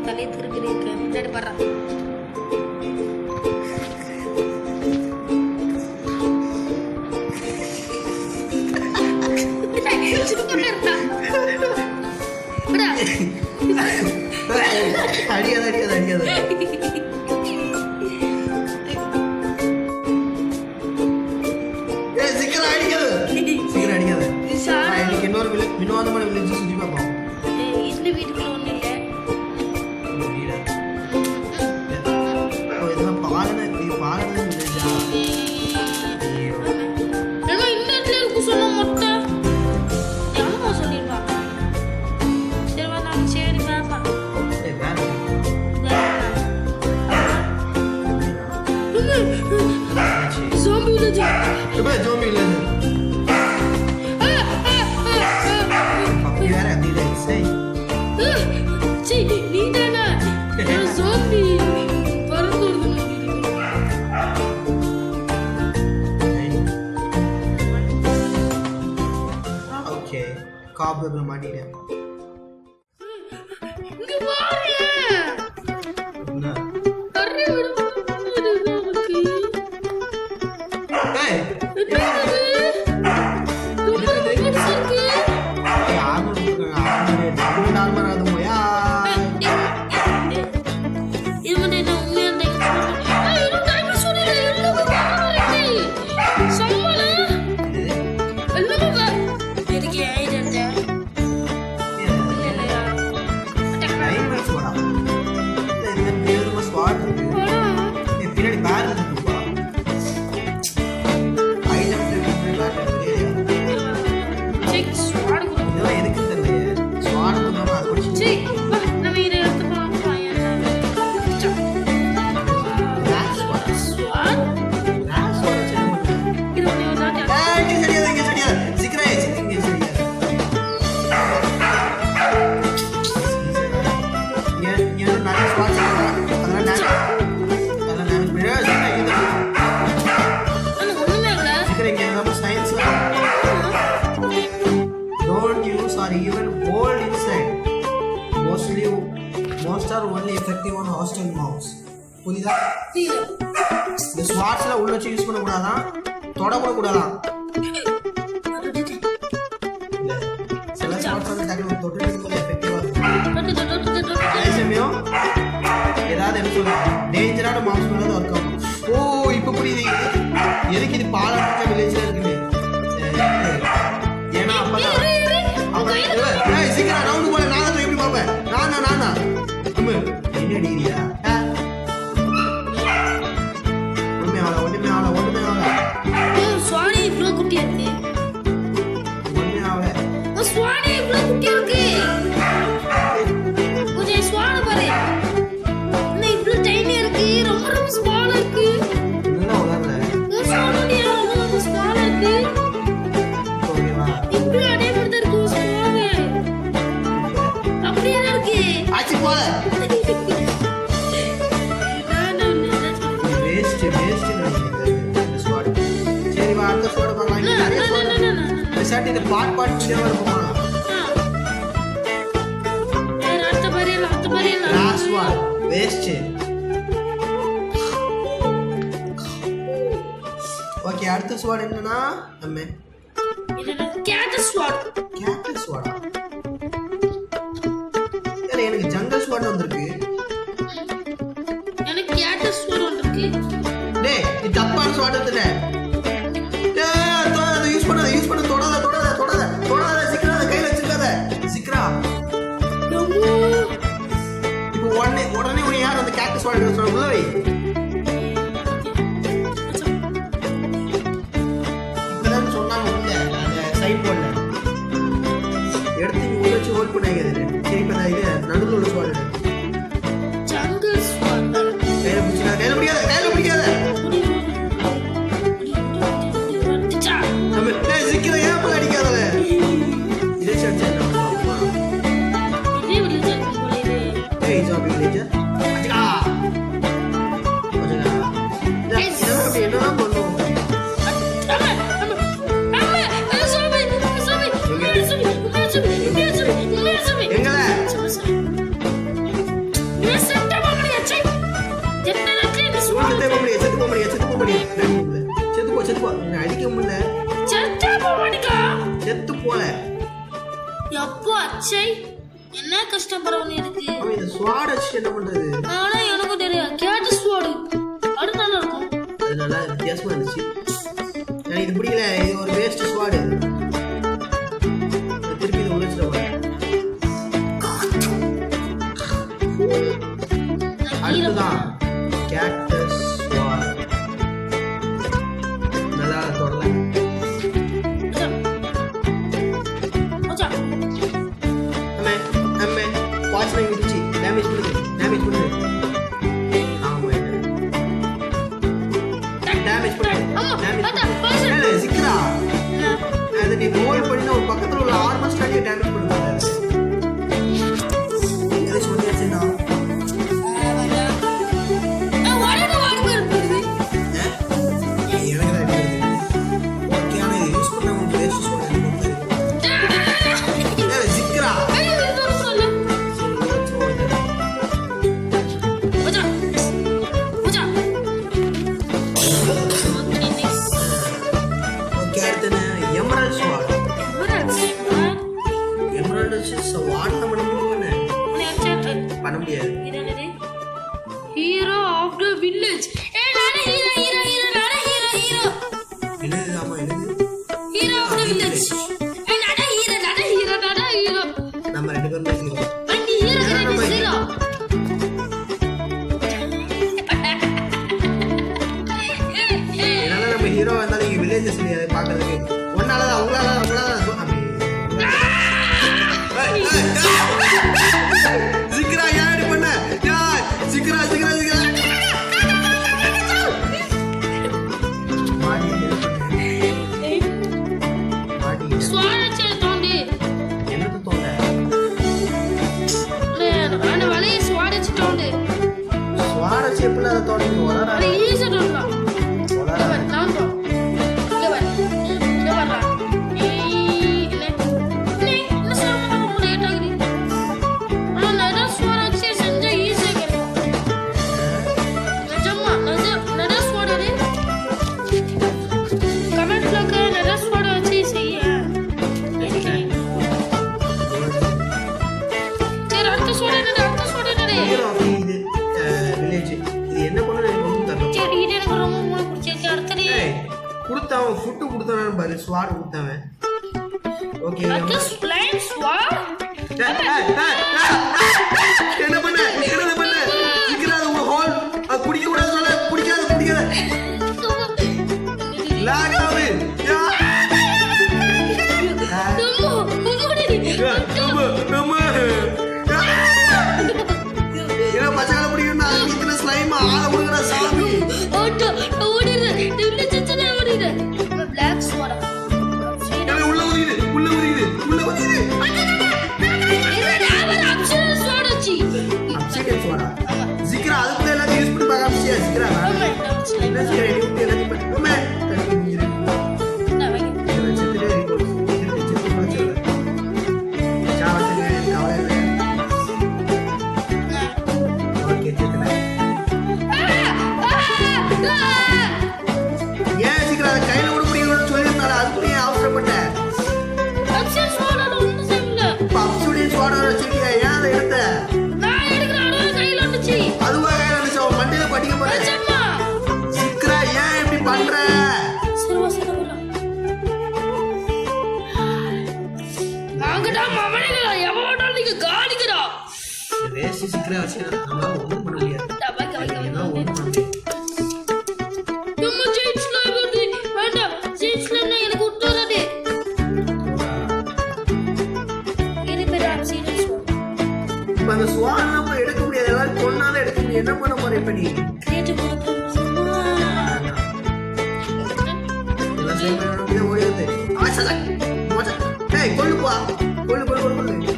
தலை திருக்கிறீங்க முன்னாடி பாடுறான். அடியாத அடியாத அடியாத சீக்கிரம் அடிக்காது சீக்கிரம் அடிக்காது. இன்னைக்கு இன்னொரு வினோதமான வில்லேஜ் சுற்றி பார்ப்போம். இந்த வீட்டுக்குள்ள ஒண்ணு இல்ல. இதெல்லாம் பாலன வில்லேஜா? இந்த இடத்துல இருக்கு சொன்ன மொட்டை யாமா சொல்லிருப்பா. சரி வா நான் சரி பாப்பா. Zombie village. Zombie village. Yaar abhi le say. Chi needana. Zombie. Parandurdu Okay. Cobweb la maatide. இங்க பாரு. என்ன? Array most are only effective on hostile mobs. புரியுதா? இந்த ஸ்வாட்ஸ்ல உள்ள வச்சு யூஸ் பண்ண கூடாதான், தொட கூட கூடாதான். சில ஸ்வாட்ஸ் வந்து டக்குனு தொட்டு போல எஃபெக்டிவா இருக்கும். அதே சமயம் ஏதாவது என்ன சொல்றது டேஞ்சரான மாப்ஸ் மேல தான் வர்க் ஆகும். ஓ இப்போ புரியுது எதுக்கு இது பாலக்காடு வில்லேஜ்ல இருக்குது. ஏன்னா அப்பதான் சீக்கிரம் ரவுண்டு போல நான் எப்படி பார்ப்பேன். நானா என்ன டிகிரியா ஒண்ணுமே ஆகல சுவாணி இவ்ளோ குட்டியா இருக்கு. ஒண்ணுமே ஆகல சுவாணி இவ்ளோ குட்டியா இருக்கு. கொஞ்சம் சுவாணி பாரு என்ன இவ்ளோ டைனியா இருக்கு. ரொம்ப ஸ்மாலா இருக்கு. நல்லா உலகல சுவாணியா ரொம்ப ஸ்மாலா இருக்கு. ஓகேவா இவ்ளோ அடைபடுது இருக்கு சுவாணி அப்படியே இருக்கு. ஆச்சி போல இந்த பாட் வீடியோவா இருக்குமா? அடுத்த பரியல லாஸ்ட் ஒன் வேஸ்ட். ஓகே அடுத்த ஸ்வாட் என்னன்னா அம்மே என்னன்னா கேட் ஸ்வாட். கேட் ஸ்வாடா? எனக்கு ஜங்கல் ஸ்வாட் வந்திருக்கு. எனக்கு கேட் ஸ்வாட் வந்திருக்கு. டேய் இது தப்பான ஸ்வாட் இல்ல. யூஸ் பண்ண தொடாத சிக்ரா கையில வச்சிருக்காத சிக்ரா. இப்போ உடனே ஒரு யார் அந்த கேக்டஸ் வாட்டர் சொல்ற உள்ள வை. இப்பதான் சொன்னாங்க உள்ள அந்த சைட் போர்ட்ல எடுத்து உள்ள வச்சு ஹோல்ட் பண்ணாங்க. சரி இப்ப இது நடுவுல உள்ள ஸ்வாட் ஜங்கல் ஸ்வாட் கையில பிடிக்காத சிக்கிற ஏன் போய் அடிக்காத. இதே சர்ச்சை என்னதான் பண்ணுவோம். போல. எப்போ அச்சை என்ன கஷ்டப்படுறவன் இருக்கு. அவன் இந்த ஸ்வாட் வச்சு என்ன பண்றது? ஆனா எனக்கு தெரியும் கேட் ஸ்வாட் அது நல்லா இருக்கும். அது நல்லா வித்தியாசமா இருந்துச்சு. எனக்கு இது பிடிக்கல. இது ஒரு வேஸ்ட் ஸ்வாட். திருப்பி இது உள்ள வச்சிருவாங்க. அடுத்ததான் கேக்டஸ் ஸ்வாட். நல்லா தொடல. நம்ம வாட்ச் லைன் விட்டுச்சு. டேமேஜ் பண்ணுது. டேமேஜ் பண்ணுது. ஆமா டேமேஜ் பண்ணுது. சிக்கரா அதை நீ ஹோல்ட் பண்ணி ஒரு பக்கத்துல உள்ள ஆர்மர் ஸ்டாடியை டேமேஜ் பண்ணுவாங்க. இதை சொல்லியாச்சுன்னா பண்ண முடியாது. Hero of the village. நானே ஹீரோ. என்னது ஆமா என்னது? Hero of the village. நானே ஹீரோ. நம்ம ரெண்டு பேரும் தான் ஹீரோ. நீ ஹீரோ. என்னால நம்ம ஹீரோ வந்தாலும் இங்க வில்லேஜஸ் அதை பாக்குறதுக்கு ஒன்னாலதான் அவங்களால சிக்கரா யாரு பண்ண சிக்கரா எப்படில அதை தொடங்கி கொடுத்தவன் ஃபுட்டு கொடுத்தவன் பாரு ஸ்வாட் கொடுத்தவன். ஓகே என்ன பண்ண சிக்கராது ஒரு ஹோல் குடிக்க கூடாது சொல்ல குடிக்காத லாகாவே ஏன்னா பச்சைக்கால பிடிக்கணும்னா இத்தனை ஸ்லைம் ஆளை கொடுக்குற சாமி Black Swan. உள்ள உரியுது. Obsidian sword. Zikra அதுக்கு எல்லாம் யூஸ் பண்ணி பார்க்க முடியாது. Zikra. என்ன Zikra நீ எல்லாத்தையும் பண்ணுமே. சீக்கிரம் வச்சு நம்மளால ஒன்றும் பண்ண முடியாது. அந்த ஸ்வான் நம்ம எடுக்க முடியாது. எல்லாரும் கொன்னாலும் எடுக்க முடியாது. என்ன பண்ண போற இப்ப நீ? எல்லாம் ஓடி வந்து கொள்ளுப்பா கொள்ளு